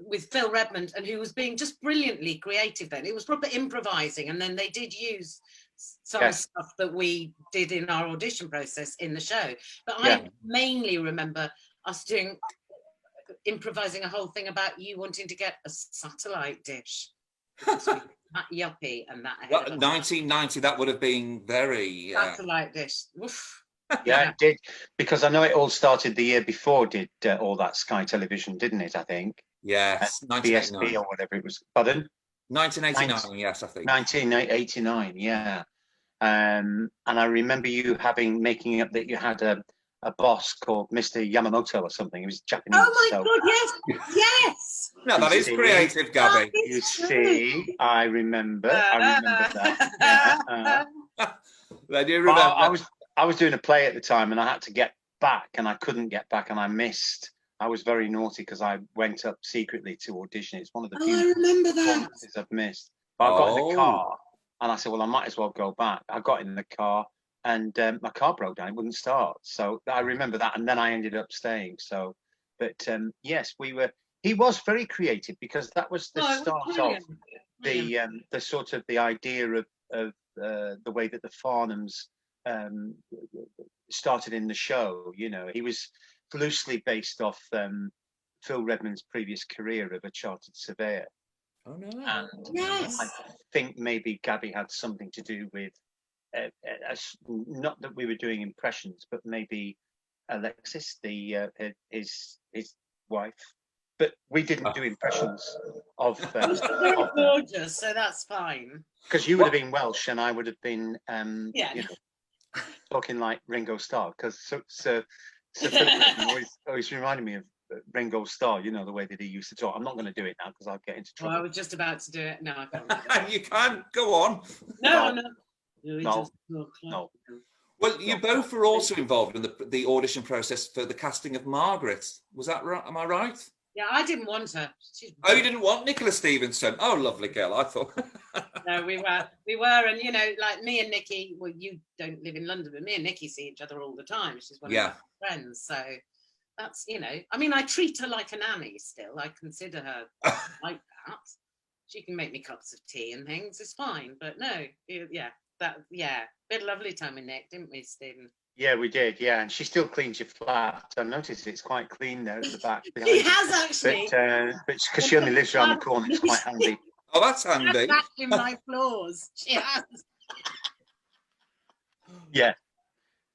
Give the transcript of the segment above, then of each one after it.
with Phil Redmond, and who was being just brilliantly creative then. It was proper improvising, and then they did use some stuff that we did in our audition process in the show. But I mainly remember us improvising a whole thing about you wanting to get a satellite dish. That yuppie and that. 1990, that would have been very... Satellite dish. Oof. Yeah, it did. Because I know it all started the year before, did all that Sky Television, didn't it, I think? Yes, BSB or whatever it was. Pardon? 1989, yes, I think. 1989, yeah. And I remember you making up that you had a boss called Mr. Yamamoto or something. He was Japanese. Oh my God, yes, yes. No, that is creative, Gabby. You see, I remember that. I do remember. I was doing a play at the time, and I had to get back, and I couldn't get back, and I missed. I was very naughty because I went up secretly to audition. It's one of the few performances I've missed. But I got in the car, and I said, well, I might as well go back. I got in the car, and my car broke down. It wouldn't start. So I remember that, and then I ended up staying. So, but yes, he was very creative, because that was the start of the sort of the idea of the way that the Farnhams started in the show. You know, he was loosely based off Phil Redmond's previous career of a chartered surveyor. Oh no! And I think maybe Gabby had something to do with not that we were doing impressions, but maybe Alexis, his wife. But we didn't do impressions of. Very gorgeous, so that's fine. Because you would have been Welsh, and I would have been, you know, talking like Ringo Starr. Because so always reminded me of Ringo Starr. You know, the way that he used to talk. I'm not going to do it now because I'll get into trouble. Well, I was just about to do it. No, I can't. You can go on. No. Well, you both were also involved in the audition process for the casting of Margaret. Was that right? Am I right? Yeah, I didn't want her. Oh, you didn't want Nicola Stevenson? Oh, lovely girl, I thought. No, we were, and you know, like me and Nikki. Well, you don't live in London, but me and Nikki see each other all the time. She's one of my friends, so that's, you know. I mean, I treat her like a nanny still. I consider her like that. She can make me cups of tea and things. It's fine, but no, we had a lovely time with Nick, didn't we, Stephen? Yeah, we did. Yeah, and she still cleans your flat. I noticed it's quite clean there at the back. She has actually. But because she only lives around the corner, it's quite handy. Oh, that's handy. Vacuum my floors. She has. Yeah,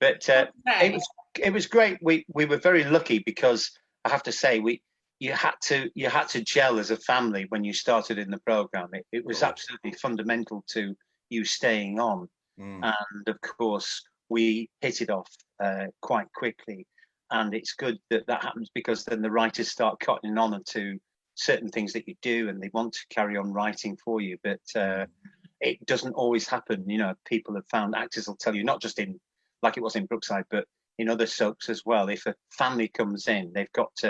but it was great. We were very lucky because I have to say you had to gel as a family when you started in the program. It was absolutely fundamental to you staying on, and of course we hit it off quite quickly. And it's good that happens, because then the writers start cutting on to certain things that you do, and they want to carry on writing for you. But it doesn't always happen. You know, people have found, actors will tell you, not just in, like it was in Brookside, but in other soaps as well. If a family comes in, it takes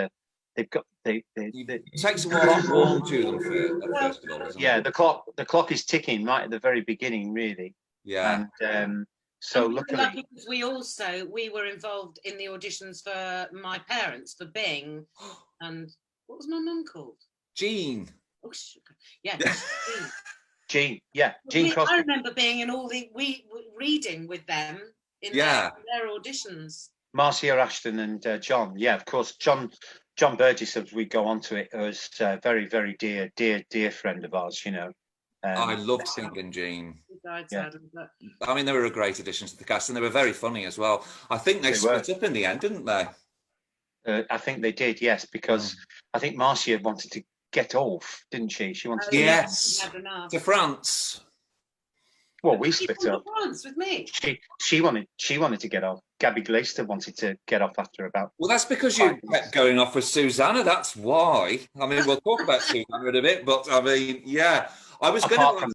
a while to warm to them first of all, isn't it? the clock is ticking right at the very beginning, really. Yeah. And so luckily, because we were involved in the auditions for my parents for Bing, and what was my mum called? Jean. Oh, yeah, Jean. Yeah, Jean Crosby. I remember being in all reading with them in their auditions. Marcia Ashton and John. Yeah, of course, John Burgess, as we go on to it, was a very, very dear friend of ours. You know. I loved singing Jean. Yeah. I mean, they were a great addition to the cast, and they were very funny as well. I think they split up in the end, didn't they? I think they did, yes, because I think Marcia wanted to get off, didn't she? She wanted to France. Well, we split up. France with me. She wanted to get off. Gabby Glaister wanted to get off after about. Well, that's because you kept going off with Susanna. That's why. I mean, we'll talk about Susanna in a bit, but I mean, yeah, I was going to.